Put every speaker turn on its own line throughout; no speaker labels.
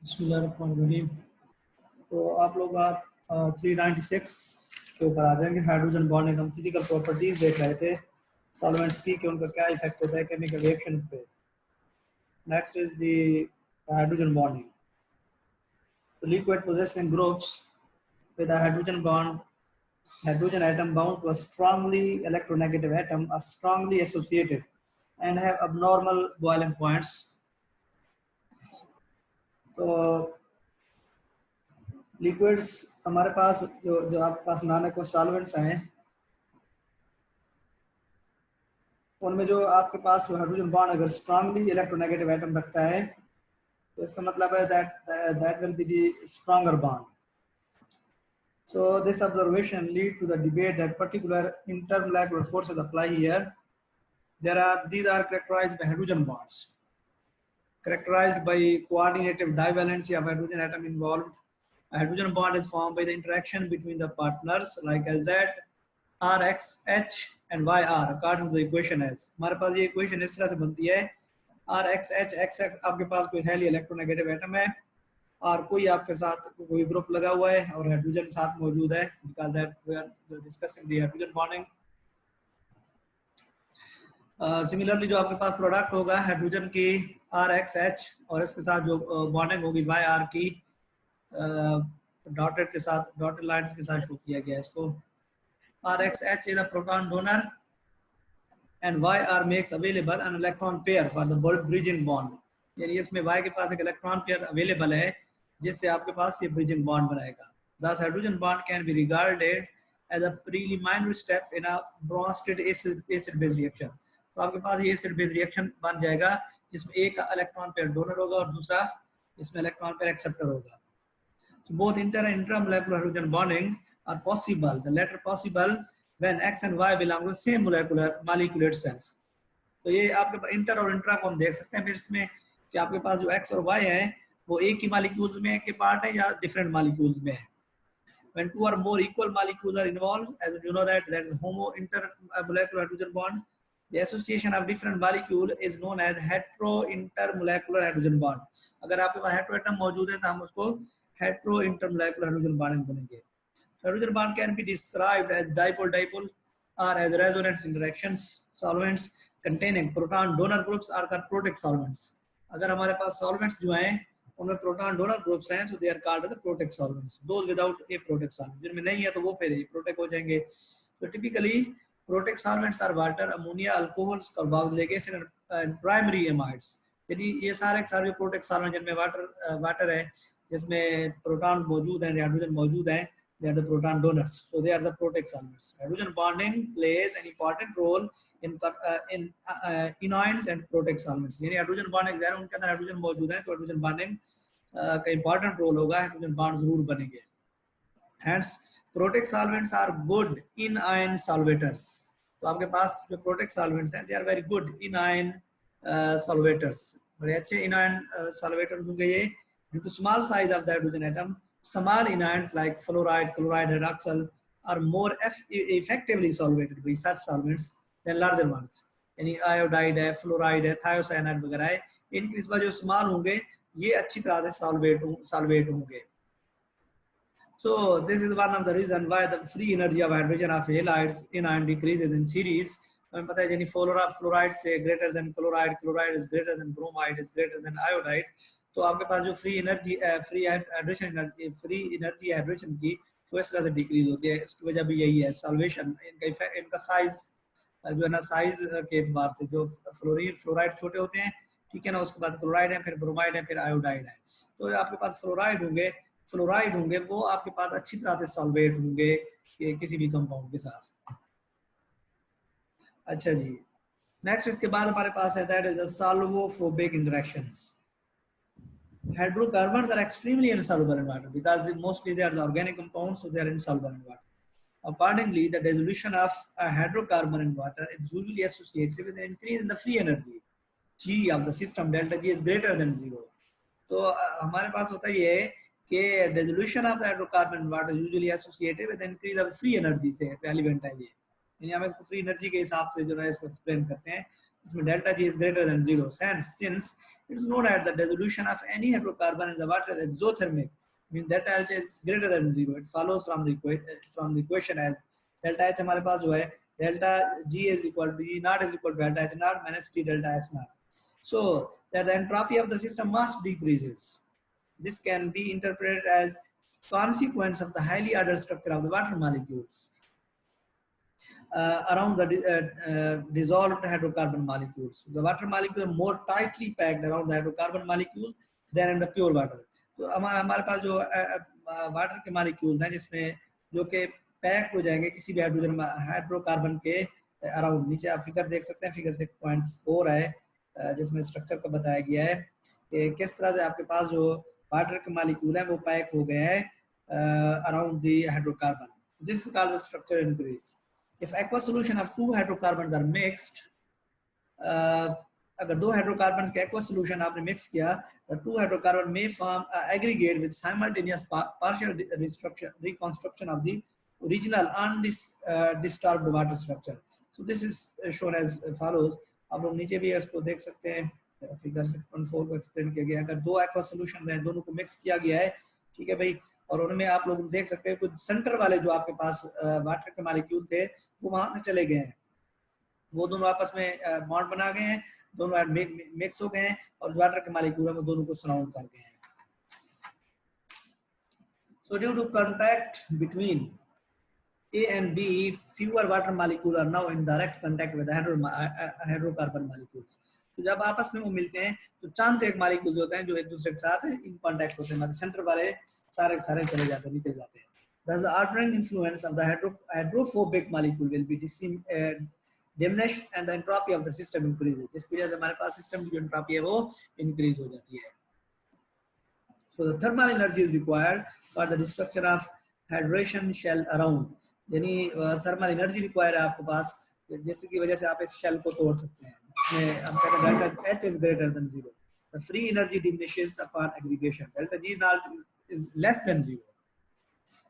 बिस्मिल्लाहिर्रहमानिर्रहीम। तो आप लोग 396 के ऊपर आ जाएंगे। हाइड्रोजन बॉन्डिंग, हम फिजिकल प्रॉपर्टीज देख रहे थे सॉल्वेंट्स की कि उनका क्या इफेक्ट होता है केमिकल रिएक्शंस पे। Next is the hydrogen bonding. तो liquid possessing groups with a hydrogen bond, hydrogen atom bound to a strongly electronegative atom are strongly associated and have abnormal boiling points. तो liquids हमारे पास जो आपके पास non aqueous solvents हैं, उनमें जो आपके पास hydrogen bond अगर स्ट्रांगली इलेक्ट्रोनेगेटिव एटम रखता है तो इसका मतलब है that will be the stronger bond. So this observation lead to the debate that particular intermolecular forces apply here. These are characterized by hydrogen bonds, characterized by coordinative divalency of hydrogen atom involved. A hydrogen bond is formed by the interaction between the partners like Z, R, X, H and YR according to the equation as. हमारे पास ये equation इस तरह से बनती है. R, X, H, X आपके पास कोई highly electronegative atom है और कोई आपके साथ कोई ग्रुप लगा हुआ है और हाइड्रोजन साथ मौजूद है. Because that we are discussing the hydrogen bonding. Similarly जो आपके पास प्रोडक्ट होगा हाइड्रोजन की RXH और इसके साथ जो बॉन्डिंग होगी YR की डॉटेड के साथ, डॉटेड लाइंस के साथ शो किया गया है इसको. RXH is a proton donor and YR makes available an electron pair for the bridging bond. यानी इसमें Y के पास एक इलेक्ट्रॉन पेयर अवेलेबल है जिससे आपके पास ये ब्रिजिंग बॉन्ड बनाएगा. Thus hydrogen bond can be regarded as a preliminary step in a Bronsted acid base reaction. तो आपके पास ये एसिड बेस रिएक्शन बन जाएगा जिसमें एक इलेक्ट्रॉन पेयर डोनर होगा और दूसरा इसमें इलेक्ट्रॉन पेयर एक्सेप्टर होगा. So both inter and intramolecular hydrogen bonding are possible. The latter possible when X and Y belong to the same molecule itself. तो ये आपके पास इंटर और इंट्रा को हम देख सकते हैं फिर इसमें कि आपके पास जो X और Y है वो एक ही मॉलिक्यूल्स में के पार्ट है या डिफरेंट मॉलिक्यूल्स में है. When two or more equal molecules are involved, as you know that is homo intermolecular hydrogen bond. The association of different molecule is known as hetero intermolecular hydrogen bond. अगर आपके पास hetero atom मौजूद है तो हम उसको hetero intermolecular hydrogen bond बोलेंगे. Hydrogen bond can be described as dipole-dipole or as resonance interactions. Solvents containing proton donor groups are called protic solvents. अगर हमारे पास solvents जो हैं उनमें proton donor groups हैं so they are called the protic solvents. Those without a protic solvent जिनमें नहीं है तो वो फिर protic हो जाएंगे. So typically protic solvents are water, ammonia, alcohols, carboxylic acid and primary amides. यानी ये सारे सारे protic solvent जिनमें water है जिसमें प्रोटॉन मौजूद हैं, हाइड्रोजन मौजूद हैं, they are the proton donors, so they are the protic solvents. Hydrogen bonding plays an important role in anions and protic solvents. यानी हाइड्रोजन बॉन्डिंग है उनके अंदर हाइड्रोजन मौजूद है तो हाइड्रोजन बॉन्डिंग का इंपॉर्टेंट रोल होगा, हाइड्रोजन बॉन्ड जरूर बनेंगे. Hence protic solvents are good in ion solvators. तो आपके पास जो protic solvents हैं they are very good in ion solvators. बड़े अच्छे in ion solvators होंगे ये due to small size of the hydrogen atom. Small anions like fluoride, chloride, hydroxyl are more effectively solvated by such solvents than larger ones. यानी iodide है, fluoride है, thiocyanide वगैरह है, इनकी इस वजह से small होंगे ये अच्छी तरह से solvate होंगे. So this is one of the reason why the free energy of hydrogen of halides anion decreases in series. हमें पता है यानी fluoride से greater than chloride, chloride is greater than bromide, is greater than iodide. तो आपके पास जो free energy hydrogen की तो इस तरह से डिक्रीज होती है. उसकी वजह भी यही है सॉल्वेशन, इनका साइज जो है ना, साइज के एतबार से जो फ्लोराइड छोटे होते हैं, ठीक है ना, उसके बाद क्लोराइड है, फिर ब्रोमाइड है, फिर आयोडाइड है. तो आपके पास फ्लोराइड होंगे वो आपके पास अच्छी तरह से सॉल्वेट होंगे किसी भी कंपाउंड के साथ. अच्छा जी, नेक्स्ट इसके बाद हमारे पास है that is the solvophobic interactions. Hydrocarbons are extremely insoluble in water because mostly they are the organic compounds, so they are insoluble in water. Accordingly, the dissolution of a hydrocarbon in water is usually associated with an increase in the free energy. G of the system, delta G is greater than 0. तो हमारे पास होता ये है कि dissolution of the hydrocarbon in water is usually associated with an increase of free energy से relevant है ये. यानी हम इसको free energy के हिसाब से जो है इसको explain करते हैं. इसमें delta G is greater than 0 since it is known that the dissolution of any hydrocarbon in the water is exothermic, means delta H is greater than 0. It follows from the equation as delta H हमारे पास जो है delta G is equal to E naught is equal to delta H naught minus T delta S naught. So that the entropy of the system must decreases. This can be interpreted as consequence of the highly ordered structure of the water molecules around the dissolved hydrocarbon molecules. The water molecules are more tightly packed around the hydrocarbon molecule than in the pure water. तो हमारे पास जो water के molecules हैं जिसमें जो कि packed हो जाएंगे किसी भी हाइड्रोकार्बन के अराउंड. नीचे आप फिगर देख सकते हैं, फिगर 6.4 है जिसमें स्ट्रक्चर को बताया गया है कि किस तरह से आपके पास जो वाटर के मॉलिक्यूल हैं वो पैक हो गए हैं around the hydrocarbon. This is called the structure increase. If aqueous solution of two hydrocarbons are mixed, अगर दो हाइड्रोकार्बन्स के aqueous solution आपने मिक्स किया, the two hydrocarbon may form aggregate with simultaneous partial reconstruction of the original undisturbed water structure. So this is shown as follows. आप लोग नीचे भी इसको देख सकते हैं, फिगर 6.4 को एक्सप्लेन किया गया. अगर दो aqueous solution हैं, दोनों को मिक्स किया गया है, ठीक है भाई, और उनमें आप लोग देख सकते हैं कुछ सेंटर वाले जो आपके पास वाटर के मॉलिक्यूल थे वो वहां से चले गए हैं, वो दोनों आपस में बॉन्ड बना गए हैं, दोनों मिक्स हो गए हैं और वाटर के मॉलिक्यूल है वो दोनों को सराउंड कर गए हैं. So due to contact between A and B, fewer water molecules are now in direct contact with the hydrocarbon molecules. तो जब आपस में वो मिलते हैं तो चांद एक मॉलिक्यूल जो होते हैं जो एक दूसरे के साथ इन कांटेक्ट होते हैं, सेंटर वाले सारे चले जाते हैं, निकल जाते हैं. Thus the altering influence of the hydrophobic molecule will be diminished and the entropy of the system increases. जिसकी वजह से हमारे पास सिस्टम की जो एंट्रोपी है वो इंक्रीज हो जाती है. So the thermal energy is required for the destruction of hydration shell around. यानी थर्मल एनर्जी रिक्वायर है आपके पास जिसकी वजह से आप इस शेल को तोड़ सकते हैं. हम कहते हैं delta H is greater than 0. The free energy diminishes upon aggregation. Delta G is less than 0.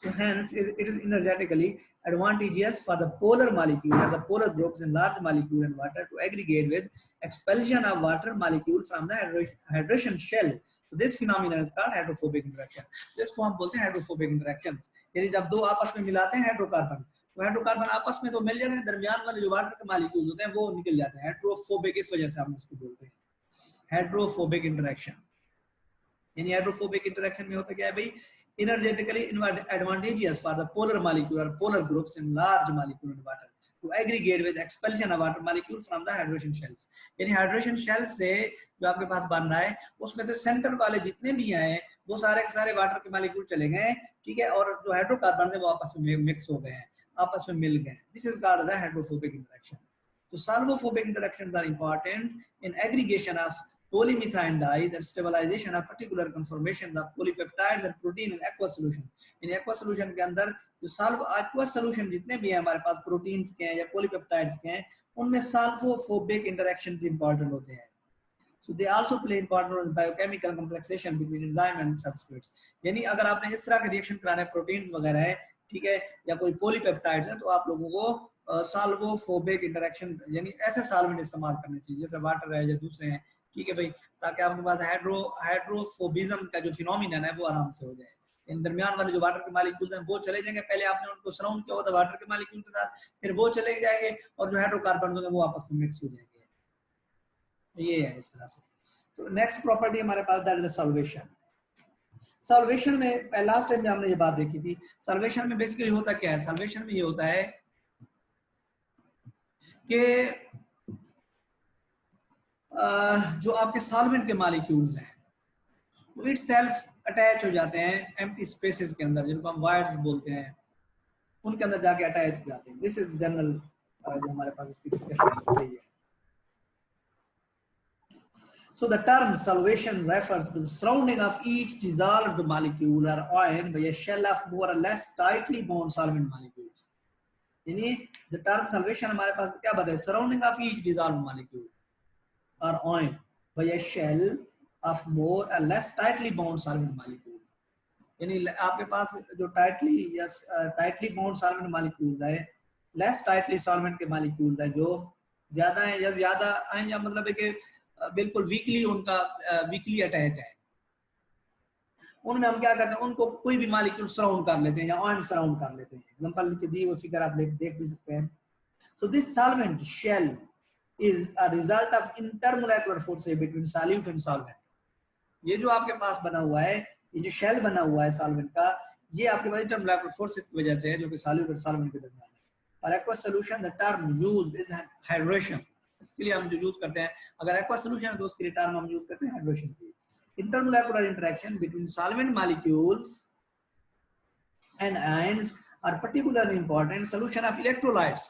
So hence it is energetically advantageous for the polar molecule and the polar groups in large molecule and water to aggregate with expulsion of water molecule from the hydration shell. So this phenomenon is called hydrophobic interaction. जिसको हम बोलते हैं hydrophobic interaction. यानी जब दो आपस में मिलाते हैं हाइड्रोकार्बन तो हाइड्रोकार्बन आपस में तो मिल जाते हैं, दरमियान वाले जो वाटर के मॉलिक्यूल्स होते हैं वो निकल जाते हैं. हाइड्रोफोबिक इस वजह से हम इसको बोलते हैं हाइड्रोफोबिक इंटरेक्शन. यानी हाइड्रोफोबिक इंटरेक्शन में होता क्या है भाई, energetically advantageous for the polar molecule or polar groups in large molecule in water to aggregate with expulsion of water molecule from the hydration shells. यानी hydration shells से जो आपके पास बन रहा है उसमें तो सेंटर वाले जितने भी हैं वो सारे के सारे वाटर के मॉलिक्यूल चले गए, ठीक है, और जो हाइड्रोकार्बन है वो आपस में मिक्स हो गए हैं, आपस में मिल गए. This is called the hydrophobic interaction. So solvophobic interactions are important in aggregation of polymethane dyes and stabilization of particular conformations of polypeptides and protein in aqueous solution. In aqueous solution के अंदर जो aqueous solution जितने भी हैं हमारे पास proteins के हैं या polypeptides के हैं उनमें solvophobic interactions important होते हैं. So they also play important role in biochemical complexation between enzyme and substrates. यानी अगर आपने इस तरह के रिएक्शन कराने प्रोटीन्स वगैरह है, ठीक है, या कोई पॉलीपेप्टाइड्स है तो आप लोगों को सॉल्वोफोबिक इंटरेक्शन यानी ऐसे सॉल्वेंट इस्तेमाल करने चाहिए जैसे वाटर है या दूसरे हैं, ठीक है भाई, ताकि आपके पास हाइड्रोफोबिज्म का जो फिनोमिनन है वो आराम से हो जाए. इन दरमियान वाले जो वाटर के मॉलिक्यूल्स हैं वो चले जाएंगे, पहले आपने उनको सराउंड किया होता वाटर के मॉलिक्यूल के साथ, फिर वो चले जाएंगे और जो हाइड्रोकार्बन होंगे वो आपस में मिक्स हो जाएंगे. ये है इस तरह से. तो नेक्स्ट प्रॉपर्टी हमारे पास दैट इज सॉल्वेशन. सॉल्वेशन में लास्ट टाइम हमने ये बात देखी थी. सॉल्वेशन में बेसिकली होता क्या है, सॉल्वेशन में ये होता है कि जो आपके सॉल्वेंट के मॉलिक्यूल्स हैं वो इट सेल्फ अटैच हो जाते हैं एम्प्टी स्पेसेस के अंदर जिनको हम वाइड्स बोलते हैं, उनके अंदर जाके अटैच हो जाते हैं. दिस इज जनरल जो हमारे पास इसकी डिस्कशन हो रही है. So the term solvation refers to the surrounding of each dissolved molecule or ion by a shell of more or less tightly bound solvent molecules. यानी the term solvation हमारे पास क्या बताए, surrounding of each dissolved molecule or ion by a shell of more or less tightly bound solvent molecule. यानी आपके पास जो tightly bound solvent molecules है, less tightly solvent के molecules है जो ज्यादा है या ज्यादा है, या मतलब है कि बिल्कुल वीकली उनका वीकली अटैच है, उनमें हम क्या करते हैं, उनको कोई भी मालिक्यूल सराउंड कर लेते हैं या आयन सराउंड कर लेते हैं। एग्जांपल नीचे दी वो फिगर आप देख भी सकते हैं। So this solvent shell is a result of intermolecular forces between solute and solvent. ये जो आपके पास बना हुआ है, ये जो शेल बना हुआ है सॉल्वेंट का, ये आपके पास इंटरमोलेकुलर फोर्सेस की वजह से है, जो कि सॉल्यूट और सॉल्वेंट के दरमियान है। और aqueous solution the term used is hydration. इसके लिए हम जो यूज करते हैं, अगर एक्वस सॉल्यूशन है तो उसके लिए टर्म हम यूज करते हैं हाइड्रेशन की। Intermolecular interaction between solvent molecules and ions are particularly important solution of electrolytes।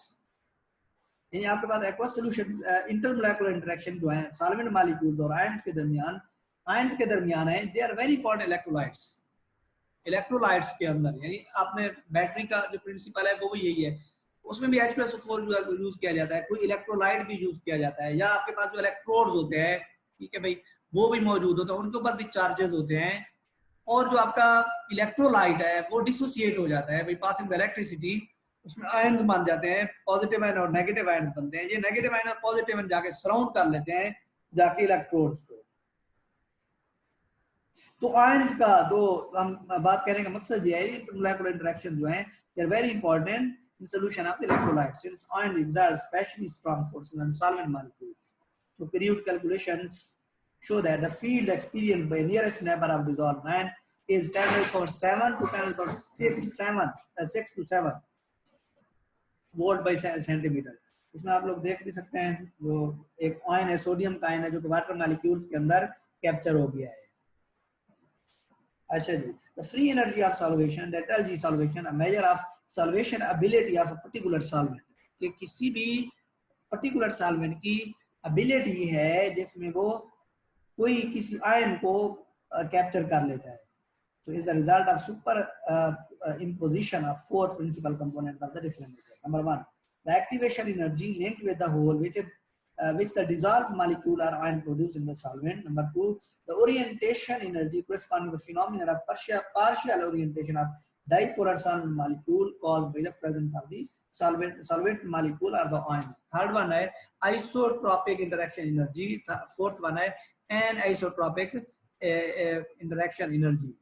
यानी आपके पास aqueous solution intermolecular interaction जो है solvent molecules और ions के दरमियान है, they are very important electrolytes। Electrolytes के अंदर, यानी आपने बैटरी का जो प्रिंसिपल है वो भी यही है, उसमें भी H2SO4 यूज किया जाता है, कोई इलेक्ट्रोलाइट भी यूज किया जाता है, या आपके पास जो इलेक्ट्रोड्स होते हैं, ठीक है भाई, वो भी मौजूद होते हैं, उनके ऊपर भी चार्जेस होते हैं, और जो आपका इलेक्ट्रोलाइट है वो डिसोसिएट हो जाता है भाई, पासिंग द इलेक्ट्रिसिटी, उसमें आयंस बन जाते हैं, पॉजिटिव आयन और नेगेटिव आयन बनते हैं। ये नेगेटिव आयन और पॉजिटिव आयन जाके सराउंड कर लेते हैं जाके इलेक्ट्रोड्स को। तो आयंस का जो हम बात करने का मकसद ये है, मोलेकुलर इंटरेक्शन जो है they are very important in solution of electrolyte since ions exert especially strong forces on solvent molecules। So period calculations show that the field experienced by nearest neighbor of dissolved ion is 10⁻⁷ to 10⁻⁶ 6 to 7 volt by centimetre. इसमें आप लोग देख भी सकते हैं, वो एक ion है, सोडियम का आयन है, जो कि वाटर मॉलिक्यूल्स के अंदर कैप्चर हो गया है। अच्छा जी, the free energy of solvation, that tells you solvation a measure of solvation ability of a particular solvent। कि किसी भी पर्टिकुलर सॉल्वेंट की एबिलिटी है जिसमें वो कोई किसी आयन को कैप्चर कर लेता है। तो is the result of super imposition of four principal components of the different nature। Number one, the activation energy linked with the whole which the dissolved molecule or ion produce in the solvent। Number two, the orientation energy corresponding to the phenomenon of partial orientation of dipolar solvent molecule caused by the presence of the solvent molecule or the ion। Third one है isotropic interaction energy। Fourth one है anisotropic interaction energy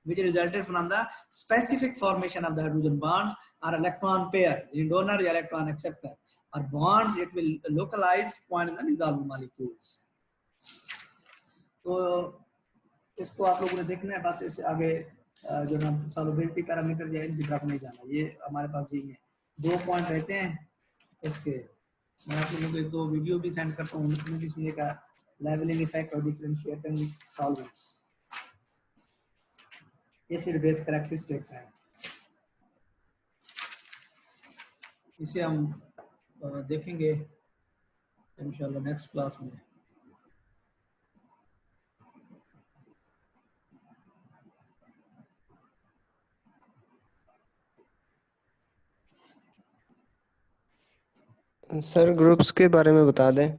which resulted from the specific formation of the hydrogen bonds or electron pair in donor or electron acceptor or bonds, it will localize point in the dissolved molecules। तो इसको आप लोगों ने देखना है, बस इससे आगे जो ना सॉल्युबिलिटी पैरामीटर या इनकी तरफ नहीं जाना। ये हमारे पास यही है, 2 पॉइंट रहते हैं इसके। मैं आप लोगों को एक 2 वीडियो भी सेंड करता हूँ, उसमें भी सुनिएगा, लेवलिंग इफेक्ट और differentiating solvents, acid base characteristics है। इसे हम देखेंगे इंशाल्लाह नेक्स्ट क्लास में।
सर ग्रुप्स के बारे में बता दें।